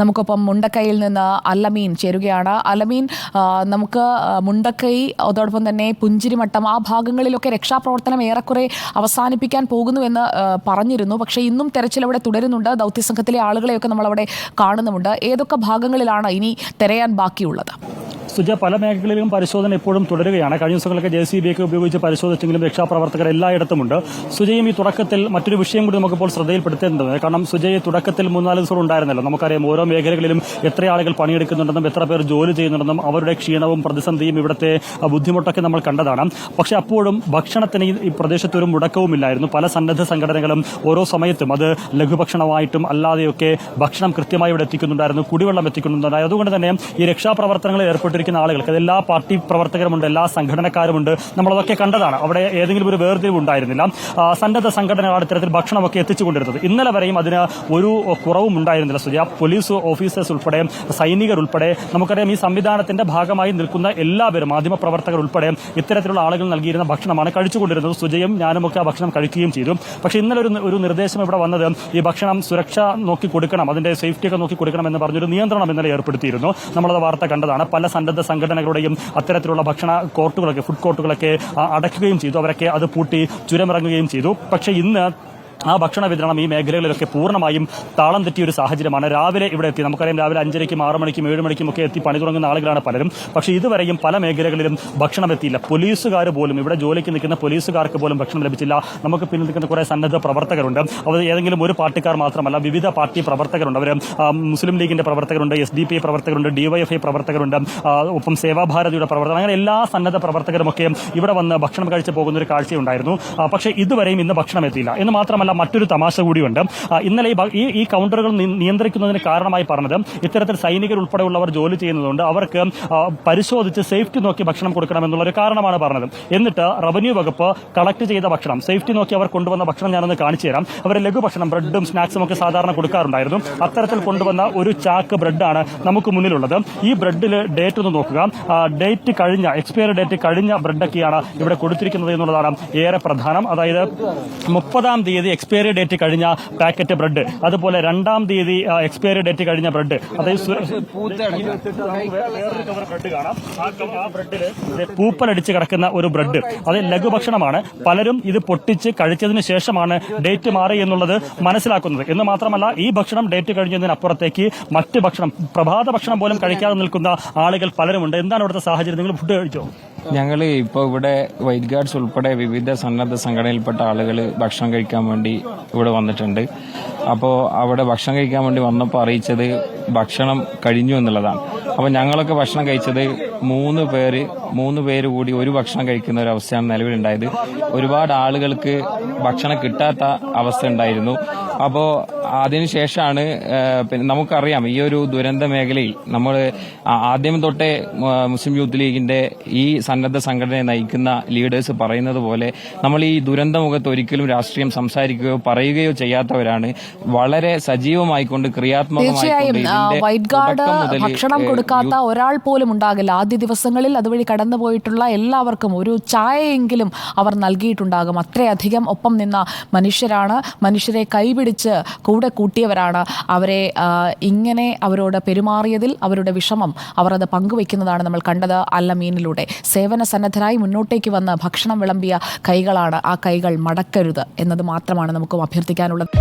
നമുക്കൊപ്പം മുണ്ടക്കൈയിൽ നിന്ന് അല്ലമീൻ ചേരുകയാണ്. അല്ലമീൻ, നമുക്ക് മുണ്ടക്കൈ അതോടൊപ്പം തന്നെ പുഞ്ചിരിമട്ടം ആ ഭാഗങ്ങളിലൊക്കെ രക്ഷാപ്രവർത്തനം ഏറെക്കുറെ അവസാനിപ്പിക്കാൻ പോകുന്നുവെന്ന് പറഞ്ഞിരുന്നു. പക്ഷേ ഇന്നും തെരച്ചിൽ അവിടെ തുടരുന്നുണ്ട്. ദൗത്യസംഘത്തിലെ ആളുകളെയൊക്കെ നമ്മളവിടെ കാണുന്നുമുണ്ട്. ഏതൊക്കെ ഭാഗങ്ങളിലാണ് ഇനി തിരയാൻ ബാക്കിയുള്ളത്? സുജ, പല മേഖലയിലും പരിശോധന ഇപ്പോഴും തുടരുകയാണ്. കഴിഞ്ഞ ദിവസങ്ങളൊക്കെ JCB ഒക്കെ ഉപയോഗിച്ച് പരിശോധിച്ചെങ്കിലും രക്ഷാപ്രവർത്തകർ എല്ലായിടത്തുമുണ്ട്. സുജയും ഈ തുടക്കത്തിൽ മറ്റൊരു വിഷയം കൂടി നമുക്കിപ്പോൾ ശ്രദ്ധയിൽപ്പെടുത്തേണ്ടത്, കാരണം സുജയെ തുടക്കത്തിൽ 3-4 ദിവസം ഉണ്ടായിരുന്നല്ലോ. നമുക്കറിയാം ഓരോ മേഖലകളിലും എത്ര ആളുകൾ പണിയെടുക്കുന്നുണ്ടെന്നും എത്ര പേർ ജോലി ചെയ്യുന്നുണ്ടെന്നും അവരുടെ ക്ഷീണവും പ്രതിസന്ധിയും ഇവിടുത്തെ ബുദ്ധിമുട്ടൊക്കെ നമ്മൾ കണ്ടതാണ്. പക്ഷേ അപ്പോഴും ഭക്ഷണത്തിന് ഈ പ്രദേശത്ത് ഒരു മുടക്കവുമില്ലായിരുന്നു. പല സന്നദ്ധ സംഘടനകളും ഓരോ സമയത്തും അത് ലഘുഭക്ഷണമായിട്ടും അല്ലാതെയൊക്കെ ഭക്ഷണം കൃത്യമായി ഇവിടെ എത്തിക്കുന്നുണ്ടായിരുന്നു, കുടിവെള്ളം എത്തിക്കുന്നുണ്ടായിരുന്നു. അതുകൊണ്ട് തന്നെ ഈ രക്ഷാപ്രവർത്തനങ്ങളിൽ ഏർപ്പെട്ടിരിക്കുന്ന ആളുകൾക്ക് എല്ലാ പാർട്ടി പ്രവർത്തകരുമുണ്ട്, എല്ലാ സംഘടനക്കാരുമുണ്ട്. നമ്മളതൊക്കെ കണ്ടതാണ്. അവിടെ ഏതെങ്കിലും ഒരു വേർതിരിവ് ഉണ്ടായിരുന്നില്ല. സന്നദ്ധ സംഘടനകളാണ് ഇത്തരത്തിൽ ഭക്ഷണമൊക്കെ എത്തിച്ചുകൊണ്ടിരുന്നത്. ഇന്നലെ വരെയും അതിന് ഒരു കുറവും ഉണ്ടായിരുന്നില്ല സുജ. പോലീസ് ഓഫീസേഴ്സ് ഉൾപ്പെടെ സൈനികർ ഉൾപ്പെടെ നമുക്കറിയാം ഈ സംവിധാനത്തിന്റെ ഭാഗമായി നിൽക്കുന്ന എല്ലാവരും, മാധ്യമപ്രവർത്തകർ ഉൾപ്പെടെ ഇത്തരത്തിലുള്ള ആളുകൾ നൽകിയിരുന്ന ഭക്ഷണമാണ് കഴിച്ചുകൊണ്ടിരുന്നത്. സുജയും ഞാനുമൊക്കെ ആ ഭക്ഷണം കഴിക്കുകയും ചെയ്തു. പക്ഷേ ഇന്നലെ ഒരു നിർദ്ദേശം ഇവിടെ വന്നത് ഈ ഭക്ഷണം സുരക്ഷ നോക്കി കൊടുക്കണം, അതിന്റെ സേഫ്റ്റിയൊക്കെ നോക്കി കൊടുക്കണം എന്ന് പറഞ്ഞൊരു നിയന്ത്രണം ഇന്നലെ ഏർപ്പെടുത്തിയിരുന്നു. നമ്മളത് വാർത്ത കണ്ടതാണ്. പല സന്നദ്ധ സംഘടനകളുടെയും അത്തരത്തിലുള്ള ഭക്ഷണ കോർട്ടുകളൊക്കെ, ഫുഡ് കോർട്ടുകളൊക്കെ അടയ്ക്കുകയും ചെയ്തു. അവരൊക്കെ അത് പൂട്ടി ചുരമിറങ്ങുകയും ചെയ്തു. പക്ഷേ ഇന്ന് ആ ഭക്ഷണ വിതരണം ഈ മേഖലകളിലൊക്കെ പൂർണ്ണമായും താളം തെറ്റിയ ഒരു സാഹചര്യമാണ്. രാവിലെ ഇവിടെ എത്തി, നമുക്കറിയാം രാവിലെ 5:30-ക്കും 6:00-ക്കും 7:00-ക്കും ഒക്കെ എത്തി പണി തുടങ്ങുന്ന ആളുകളാണ് പലരും. പക്ഷേ ഇതുവരെയും പല മേഖലകളിലും ഭക്ഷണം എത്തിയില്ല. പോലീസുകാർ പോലും, ഇവിടെ ജോലിക്ക് നിൽക്കുന്ന പോലീസുകാർക്ക് പോലും ഭക്ഷണം ലഭിച്ചില്ല. നമുക്ക് പിന്നിൽ നിൽക്കുന്ന കുറേ സന്നദ്ധ പ്രവർത്തകരുണ്ട്. അവർ ഏതെങ്കിലും ഒരു പാർട്ടിക്കാർ മാത്രമല്ല, വിവിധ പാർട്ടി പ്രവർത്തകരുണ്ട്. അവർ മുസ്ലിം ലീഗിന്റെ പ്രവർത്തകരുണ്ട്, SDPI പ്രവർത്തകരുണ്ട്, DYFI പ്രവർത്തകരുണ്ട്, ഒപ്പം സേവാഭാരതിയുടെ പ്രവർത്തകർ, അങ്ങനെ എല്ലാ സന്നദ്ധ പ്രവർത്തകരുമൊക്കെ ഇവിടെ വന്ന് ഭക്ഷണം കഴിച്ച് പോകുന്ന ഒരു കാഴ്ചയുണ്ടായിരുന്നു. പക്ഷേ ഇതുവരെയും ഇന്ന് ഭക്ഷണം എത്തിയില്ല. എന്ന് മാത്രമല്ല, മറ്റൊരു തമാശ കൂടിയുണ്ട്. ഇന്നലെ ഈ കൗണ്ടറുകൾ നിയന്ത്രിക്കുന്നതിന് കാരണമായി പറഞ്ഞത്, ഇത്തരത്തിൽ സൈനികർ ഉൾപ്പെടെയുള്ളവർ ജോലി ചെയ്യുന്നതുകൊണ്ട് അവർക്ക് പരിശോധിച്ച് സേഫ്റ്റി നോക്കി ഭക്ഷണം കൊടുക്കണമെന്നുള്ളൊരു കാരണമാണ് പറഞ്ഞത്. എന്നിട്ട് റവന്യൂ വകുപ്പ് കളക്ട് ചെയ്ത ഭക്ഷണം, സേഫ്റ്റി നോക്കി അവർ കൊണ്ടുവന്ന ഭക്ഷണം ഞാനൊന്ന് കാണിച്ചു തരാം. അവർ ലഘുഭക്ഷണം, ബ്രെഡും സ്നാക്സും ഒക്കെ സാധാരണ കൊടുക്കാറുണ്ടായിരുന്നു. അത്തരത്തിൽ കൊണ്ടുവന്ന ഒരു ചാക്ക് ബ്രെഡാണ് നമുക്ക് മുന്നിലുള്ളത്. ഈ ബ്രെഡിൽ ഡേറ്റ് ഒന്ന് നോക്കുക. ഡേറ്റ് കഴിഞ്ഞ, എക്സ്പയറി ഡേറ്റ് കഴിഞ്ഞ ബ്രെഡൊക്കെയാണ് ഇവിടെ കൊടുത്തിരിക്കുന്നത് എന്നുള്ളതാണ് ഏറെ പ്രധാനം. അതായത് 30-ാം തീയതി എക്സ്പയറി ഡേറ്റ് കഴിഞ്ഞ പാക്കറ്റ് ബ്രെഡ്, അതുപോലെ 2-ാം തീയതി എക്സ്പയറി ഡേറ്റ് കഴിഞ്ഞ ബ്രെഡ്, അതായത് ബ്രെഡ് കാണാം. ആ ബ്രെഡിൽ പൂപ്പലടിച്ച് കിടക്കുന്ന ഒരു ബ്രെഡ്, അത് ലഘുഭക്ഷണമാണ്. പലരും ഇത് പൊട്ടിച്ച് കഴിച്ചതിന് ശേഷമാണ് ഡേറ്റ് മാറി എന്നുള്ളത് മനസ്സിലാക്കുന്നത്. എന്ന് മാത്രമല്ല, ഈ ഭക്ഷണം ഡേറ്റ് കഴിഞ്ഞതിനപ്പുറത്തേക്ക് മറ്റ് ഭക്ഷണം, പ്രഭാത ഭക്ഷണം പോലും കഴിക്കാതെ നിൽക്കുന്ന ആളുകൾ പലരുമുണ്ട്. എന്താണ് ഇവിടുത്തെ സാഹചര്യം? നിങ്ങൾ ഫുഡ് കഴിച്ചോ? ഞങ്ങൾ ഇപ്പോൾ ഇവിടെ വൈറ്റ് ഗാർഡ്സ് ഉൾപ്പെടെ വിവിധ സന്നദ്ധ സംഘടനയിൽപ്പെട്ട ആളുകൾ ഭക്ഷണം കഴിക്കാൻ വേണ്ടി ഇവിടെ വന്നിട്ടുണ്ട്. അപ്പോൾ അവിടെ ഭക്ഷണം കഴിക്കാൻ വേണ്ടി വന്നപ്പോൾ അറിയിച്ചത് ഭക്ഷണം കഴിഞ്ഞു എന്നുള്ളതാണ്. അപ്പോൾ ഞങ്ങളൊക്കെ ഭക്ഷണം കഴിച്ചത് 3 പേര് കൂടി ഒരു ഭക്ഷണം കഴിക്കുന്ന ഒരു അവസ്ഥയാണ് നിലവിലുണ്ടായത്. ഒരുപാട് ആളുകൾക്ക് ഭക്ഷണം കിട്ടാത്ത അവസ്ഥ ഉണ്ടായിരുന്നു. അപ്പോൾ അതിനുശേഷമാണ് നമുക്കറിയാം ഈ ഒരു ദുരന്ത മേഖലയിൽ നമ്മൾ ആദ്യം തൊട്ടേ മുസ്ലിം യൂത്ത് ലീഗിന്റെ ഈ സന്നദ്ധ സംഘടനയെ നയിക്കുന്ന ലീഡേഴ്സ് പറയുന്നത് പോലെ നമ്മൾ ഈ ദുരന്തമുഖത്ത് ഒരിക്കലും രാഷ്ട്രീയം സംസാരിക്കുകയോ പറയുകയോ ചെയ്യാത്തവരാണ്. വളരെ സജീവമായിക്കൊണ്ട് ക്രിയാത്മകമായിക്കൊണ്ട് വൈറ്റ് ഗാർഡ് ഭക്ഷണം കൊടുക്കാത്ത ഒരാൾ പോലും ഉണ്ടാകില്ല. ആദ്യ ദിവസങ്ങളിൽ അതുവഴി കടന്നുപോയിട്ടുള്ള എല്ലാവർക്കും ഒരു ചായയെങ്കിലും അവർ നൽകിയിട്ടുണ്ടാകും. അത്രയധികം ഒപ്പം നിന്ന മനുഷ്യരാണ്, മനുഷ്യരെ കൈപിടിച്ച് കൂടെ കൂട്ടിയവരാണ്. അവരെ ഇങ്ങനെ അവരോട് പെരുമാറിയതിൽ അവരുടെ വിഷമം അവർ അത് പങ്കുവെക്കുന്നതാണ് നമ്മൾ കണ്ടത് അല്ലമീനിലൂടെ. സേവന സന്നദ്ധരായി മുന്നോട്ടേക്ക് വന്ന് ഭക്ഷണം വിളമ്പിയ കൈകളാണ്. ആ കൈകൾ മടക്കരുത് എന്നത് മാത്രമാണ് നമുക്കും അഭ്യർത്ഥിക്കാനുള്ളത്.